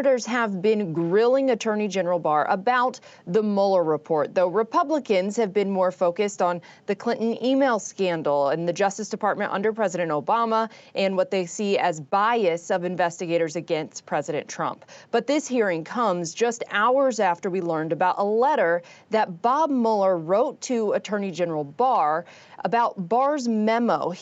Senators have been grilling Attorney General Barr about the Mueller report, though Republicans have been more focused on the Clinton email scandal and the Justice Department under President Obama and what they see as bias of investigators against President Trump. But this hearing comes just hours after we learned about a letter that Bob Mueller wrote to Attorney General Barr about Barr's memo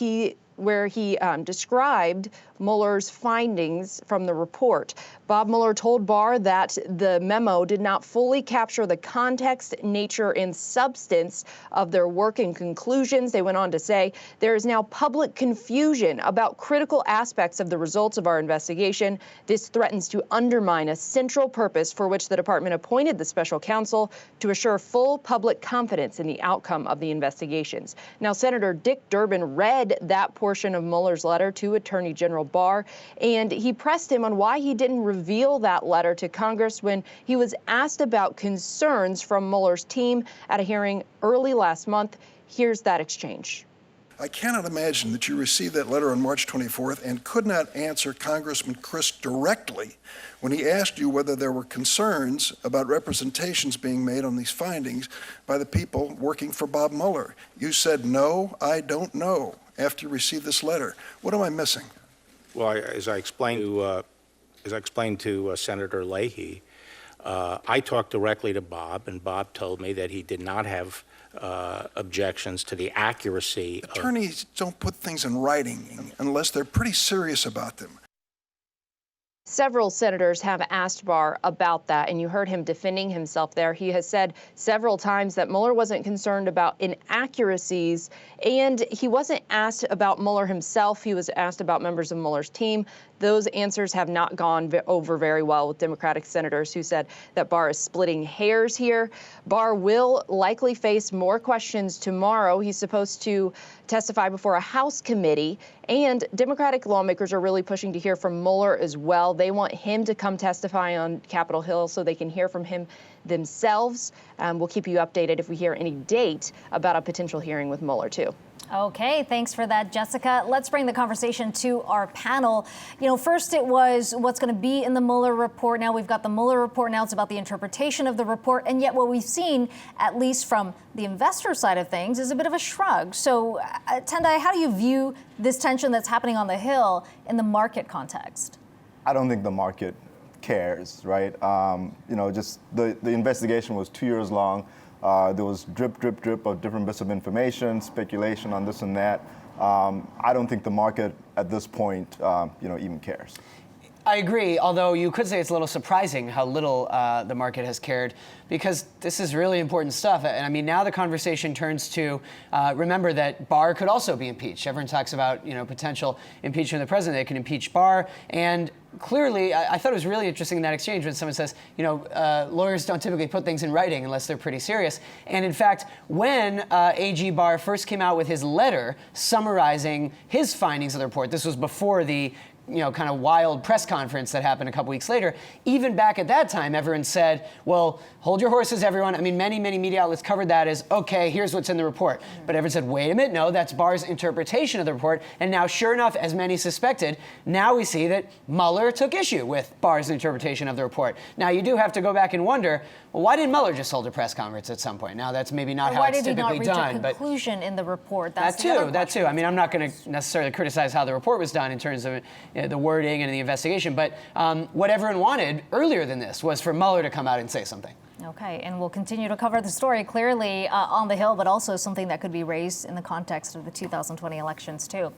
where he described Mueller's findings from the report. Bob Mueller told Barr that the memo did not fully capture the context, nature, and substance of their work and conclusions. They went on to say, there is now public confusion about critical aspects of the results of our investigation. This threatens to undermine a central purpose for which the department appointed the special counsel to assure full public confidence in the outcome of the investigations. Now, Senator Dick Durbin read that portion of Mueller's letter to Attorney General Barr, and he pressed him on why he didn't reveal that letter to Congress when he was asked about concerns from Mueller's team at a hearing early last month. Here's that exchange. I cannot imagine that you received that letter on March 24th and could not answer Congressman Crist directly when he asked you whether there were concerns about representations being made on these findings by the people working for Bob Mueller. You said, no, I don't know, after you received this letter. What am I missing? Well, as I explained to Senator Leahy, I talked directly to Bob, and Bob told me that he did not have objections to the accuracy. Attorneys don't put things in writing unless they're pretty serious about them. Several senators have asked Barr about that, and you heard him defending himself there. He has said several times that Mueller wasn't concerned about inaccuracies, and he wasn't asked about Mueller himself. He was asked about members of Mueller's team. Those answers have not gone over very well with Democratic senators who said that Barr is splitting hairs here. Barr will likely face more questions tomorrow. He's supposed to testify before a House committee, and Democratic lawmakers are really pushing to hear from Mueller as well. They want him to come testify on Capitol Hill so they can hear from him themselves. We'll keep you updated if we hear any date about a potential hearing with Mueller, too. Okay, thanks for that, Jessica. Let's bring the conversation to our panel. First it was what's going to be in the Mueller report. Now we've got the Mueller report. Now it's about the interpretation of the report. And yet what we've seen, at least from the investor side of things, is a bit of a shrug. So, Tendai, how do you view this tension that's happening on the Hill in the market context? I don't think the market cares, right? Just the investigation was 2 years long. There was drip of different bits of information, speculation on this and that. I don't think the market at this point, even cares. I agree, although you could say it's a little surprising how little the market has cared, because this is really important stuff. And I mean, now the conversation turns to remember that Barr could also be impeached. Everyone talks about potential impeachment of the president. They can impeach Barr, and clearly, I thought it was really interesting in that exchange when someone says, lawyers don't typically put things in writing unless they're pretty serious. And in fact, when AG Barr first came out with his letter summarizing his findings of the report, this was before the kind of wild press conference that happened a couple weeks later. Even back at that time, everyone said, well, hold your horses, everyone. I mean, many media outlets covered that as, okay, here's what's in the report. But everyone said, wait a minute, no, that's Barr's interpretation of the report. And now, sure enough, as many suspected, now we see that Mueller took issue with Barr's interpretation of the report. Now, you do have to go back and wonder, well, why didn't Mueller just hold a press conference at some point? Now, that's maybe not how it's typically done. Why did he not reach a conclusion in the report? That too. I mean, I'm not going to necessarily criticize how the report was done in terms of the wording and the investigation, but what everyone wanted earlier than this was for Mueller to come out and say something. Okay, and we'll continue to cover the story clearly on the Hill, but also something that could be raised in the context of the 2020 elections too.